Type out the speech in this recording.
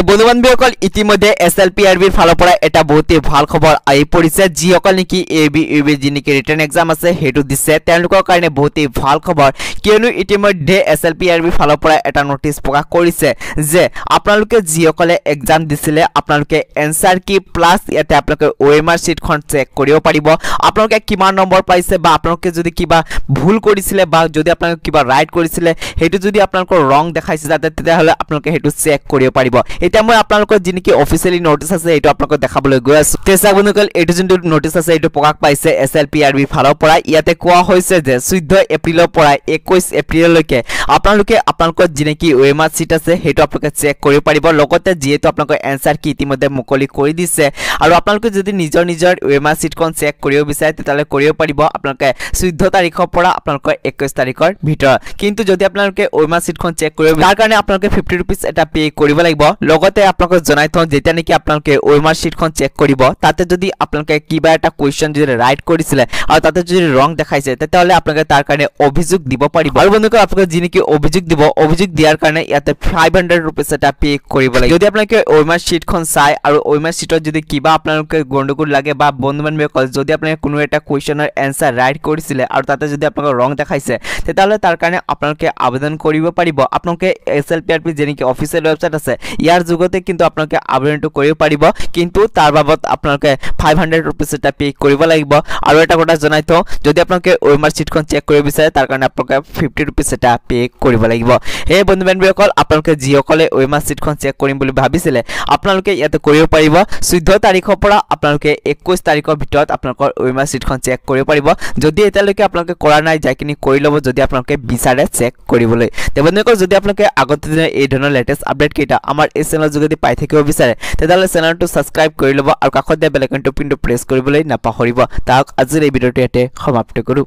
বন্ধু-বান্ধৱীসকল ইতিমধ্যে এছএলপিআৰবিৰ ফালৰ পৰা এটা বহুতেই ভাল খবৰ আহি পৰিছে যিসকল নেকি এবি যি নেকি ৰিটাৰ্ণ এক্সাম আছে হেতু দিছে তেওঁলোকৰ কাৰণে বহুতেই ভাল খবৰ কিয়নো ইতিমধ্যে এছএলপিআৰবিৰ ফালৰ পৰা এটা নোটিছ প্ৰকাশ কৰিছে যে আপোনালোকে যিসকলে এক্সাম দিছিলে আপোনালোকে এনসাৰ কি প্লাস ইয়াতে আপোনালোকে ওএমআৰ শীটখন চেক কৰিব পাৰিব আপোনালোকে কিমান নম্বৰ পাইছে বা আপোনালোকে যদি কিবা ভুল কৰিছিলে বা যদি আপোনালোকে কিবা ৰাইট কৰিছিলে হেতু যদি আপোনালোকৰ ৰং দেখাইছে যাতে তেতিয়াহলে আপোনালোকে হেতু চেক কৰিব পাৰিব এটা মই আপোনালোকৰ যিনকি অফিচিয়ালি নোটিছ আছে এটো আপোনালোকক দেখাবলৈ গৈ আছো তেছা বন্ধুসকল এটো যোনটো নোটিছ আছে এটো প্ৰকাশ পাইছে এছএলপিআৰবি ফালৰ পৰা ইয়াতে কোৱা হৈছে যে 14 এপ্ৰিলৰ পৰা 21 এপ্ৰিললৈকে আপোনালোকে আপোনালোকৰ যিনকি ওএমআৰ শীট আছে হেতু আপোনালোকে চেক কৰিব পাৰিব লগতে যেহেতু আপোনালোকৰ এনসাৰ কি ইতিমধ্যে মুকলি কৰি দিছে আৰু আপোনালোকে যদি নিজৰ ওএমআৰ শীটখন চেক কৰিব বিচাৰে তেতালে কৰিব পাৰিব আপোনালোকে 14 তাৰিখৰ পৰা আপোনালোকৰ 21 তাৰিখৰ ভিতৰত কিন্তু যদি আপোনালোকে ওএমআৰ শীটখন চেক কৰিব তাৰ কাৰণে আপোনালোকে 50 रुपीस এটা পে কৰিব লাগিব লগতে আপোনালোকক জনাই থওঁ যেতিয়া নেকি আপোনালোকে ওএমআৰ শীটখন চেক কৰিব তাতে যদি আপোনালোকে কিবা এটা কোৱেশ্চন যদি ৰাইট কৰিছিলে আৰু তাতে যদি ৰং দেখাইছে তেতিয়াহলে আপোনালোকে তাৰ কাৰণে অভিযোগ দিব পাৰিব আৰু বন্ধুসকল আপোনালোকে যিনকি অভিযোগ দিব অভিযোগ দিয়াৰ কাৰণে ইয়াতে 500 रुपीस এটা পে কৰিব লাগিব যদি আপোনালোকে ওএমআৰ শীটখন চাই আৰু ওএমআৰ শীটত যদি কিবা আপোনালোকে গণ্ডগোল লাগে বা বন্ধু-বান্ধৱীসকল যদি আপোনালোকে কোনো এটা কোৱেশ্চনৰ এনসাৰ ৰাইট কৰিছিলে আৰু তাতে যদি আপোনালোকৰ ৰং দেখাইছে তেতিয়াহলে তাৰ কাৰণে আপোনালোকে আবেদন কৰিব পাৰিব আপোনালোকে এছএলপিআৰবি যেনেকি অফিচিয়েল ওয়েবসাইট আছে ইয়াৰ যোগতে কিন্তু আপোনালোকে আবেদনটো কৰিব পাৰিব কিন্তু তাৰ বাবদ আপোনালোকে 500 रुपीस এটা পে কৰিব লাগিব আৰু এটা কথা জনাই থওঁ যদি আপোনালোকে ওএমআৰ শীটখন চেক কৰিব বিচাৰে তাৰ কাৰণে আপোনালোকে 50 रुपीस এটা পে কৰিব লাগিব হে বন্ধু-বান্ধৱীসকল আপোনালোকে যিসকলে ওএমআৰ শীটখন চেক কৰিম বুলি ভাবিছিলে আপোনালোকে ইয়াতে কৰিব পাৰিব 14 তাৰিখৰ পৰা আপোনালোকে 21 তাৰিখৰ ভিতৰত আপোনালোকৰ ওএমআৰ শীটখন চেক কৰিব পাৰিব যদি এতিয়ালৈকে আপোনালোকে কৰা নাই যাইকিনি কৰি লব যদি আপোনালোকে বিচাৰে চেক কৰিবলৈ তে বন্ধুসকল যদি আপোনালোকে আগতে এই ধৰণৰ লেটেষ্ট আপডেট কেইটা আমাৰ এই চেনেলৰ যোগেদি পাই থাকিব বিচাৰে তেতিয়াহলে চেনেলটো সাবস্ক্ৰাইব কৰি লব আৰু কাষত দিয়া বেল আইকনটো প্ৰেছ কৰিবলৈ নাপাহৰিব তাক আজিৰ এই ভিডিঅ'টো ইয়াতে সমাপ্ত কৰো